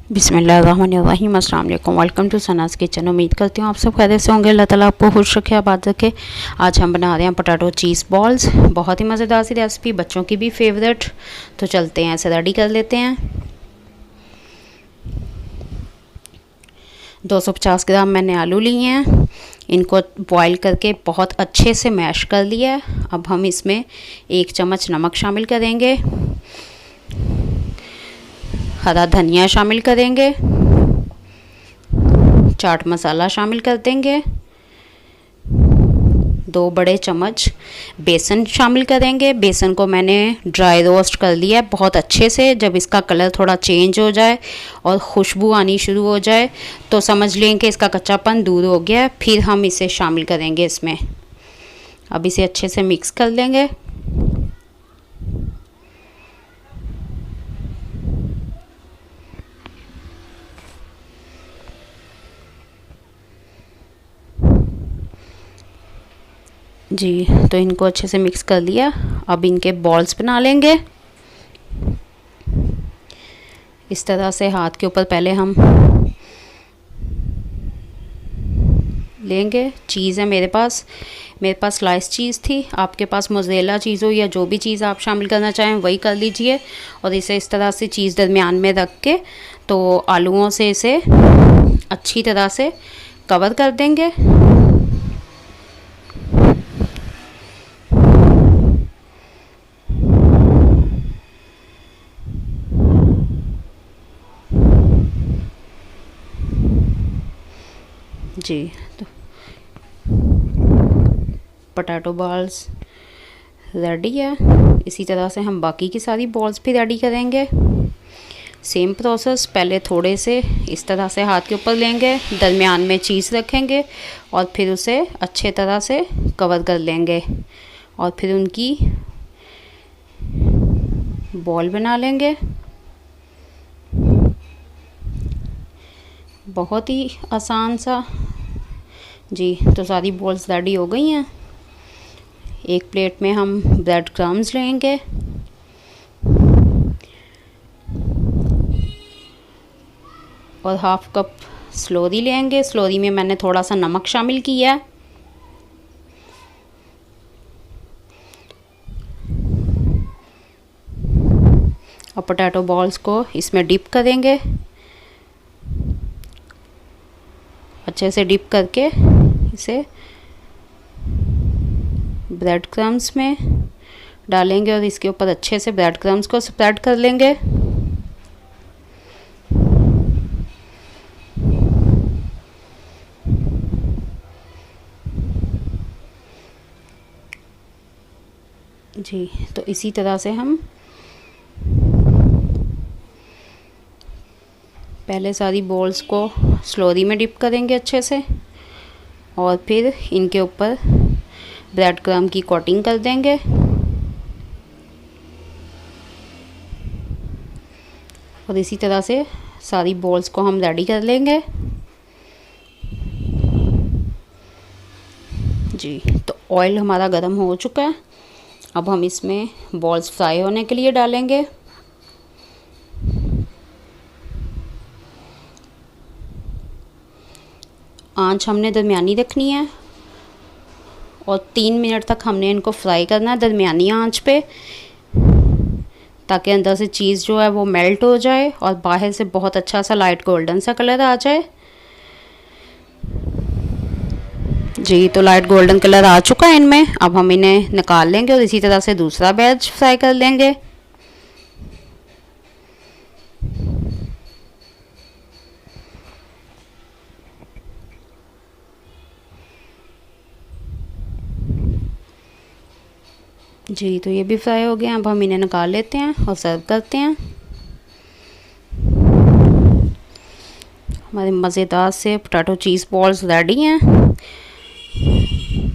बिस्मिल्लाहिर्रहमानिर्रहीम, अस्सलाम वालेकुम। Welcome to Sana's kitchen. उम्मीद करती हूँ आप सब खैरियत से होंगे। अल्लाह ताला आपको खुश रखे, आबाद रखे। आज हम बना रहे हैं पोटैटो चीज़ बॉल्स। बहुत ही मज़ेदार सी रेसिपी, बच्चों की भी फेवरेट। तो चलते हैं, इसे रेडी कर लेते हैं। 250 ग्राम मैंने आलू लिए हैं। इनको बॉईल करके बहुत अच्छे से मैश कर लिया है। अब हम इसमें 1 चम्मच नमक शामिल करेंगे, हरा धनिया शामिल करेंगे, चाट मसाला शामिल कर देंगे, 2 बड़े चम्मच बेसन शामिल करेंगे। बेसन को मैंने ड्राई रोस्ट कर लिया है बहुत अच्छे से। जब इसका कलर थोड़ा चेंज हो जाए और खुशबू आनी शुरू हो जाए तो समझ लें कि इसका कच्चापन दूर हो गया है। फिर हम इसे शामिल करेंगे इसमें। अब इसे अच्छे से मिक्स कर लेंगे। जी, तो इनको अच्छे से मिक्स कर लिया। अब इनके बॉल्स बना लेंगे। इस तरह से हाथ के ऊपर पहले हम लेंगे। चीज़ है मेरे पास स्लाइस चीज़ थी। आपके पास मोज़रेला चीज़ हो या जो भी चीज़ आप शामिल करना चाहें वही कर लीजिए। और इसे इस तरह से चीज़ दरमियान में रख के तो आलूओं से इसे अच्छी तरह से कवर कर देंगे। जी, तो पोटैटो बॉल्स रेडी है। इसी तरह से हम बाकी की सारी बॉल्स भी रेडी करेंगे। सेम प्रोसेस, पहले थोड़े से इस तरह से हाथ के ऊपर लेंगे, दरमियान में चीज़ रखेंगे और फिर उसे अच्छे तरह से कवर कर लेंगे और फिर उनकी बॉल बना लेंगे। बहुत ही आसान सा। जी, तो सारी बॉल्स रेडी हो गई हैं। एक प्लेट में हम ब्रेड क्रम्स लेंगे और हाफ कप स्लोरी लेंगे। स्लोरी में मैंने थोड़ा सा नमक शामिल किया है। और पोटैटो बॉल्स को इसमें डिप करेंगे। अच्छे से डिप करके इसे ब्रेड क्रम्स में डालेंगे और इसके ऊपर अच्छे से ब्रेड क्रम्स को स्प्रेड कर लेंगे। जी, तो इसी तरह से हम पहले सारी बॉल्स को स्लोरी में डिप करेंगे अच्छे से और फिर इनके ऊपर ब्रेड क्रम्ब की कोटिंग कर देंगे। और इसी तरह से सारी बॉल्स को हम रेडी कर लेंगे। जी, तो ऑयल हमारा गर्म हो चुका है। अब हम इसमें बॉल्स फ्राई होने के लिए डालेंगे। आंच हमने दरमियानी रखनी है और 3 मिनट तक हमने इनको फ्राई करना है दरमियानी आंच पे, ताकि अंदर से चीज़ जो है वो मेल्ट हो जाए और बाहर से बहुत अच्छा सा लाइट गोल्डन सा कलर आ जाए। जी, तो लाइट गोल्डन कलर आ चुका है इनमें। अब हम इन्हें निकाल लेंगे और इसी तरह से दूसरा बैच फ्राई कर लेंगे। जी, तो ये भी फ्राई हो गए। अब हम इन्हें निकाल लेते हैं और सर्व करते हैं। हमारे मज़ेदार से पोटैटो चीज़ बॉल्स रेडी हैं।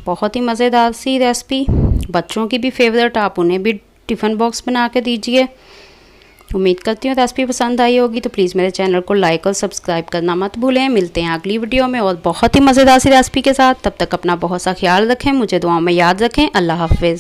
बहुत ही मज़ेदार सी रेसिपी, बच्चों की भी फेवरेट। आप उन्हें भी टिफ़िन बॉक्स बना के दीजिए। उम्मीद करती हूँ रेसिपी पसंद आई होगी। तो प्लीज़ मेरे चैनल को लाइक और सब्सक्राइब करना मत भूलें। मिलते हैं अगली वीडियो में और बहुत ही मज़ेदार सी रेसिपी के साथ। तब तक अपना बहुत सा ख्याल रखें, मुझे दुआओं में याद रखें। अल्लाह हाफ़िज़।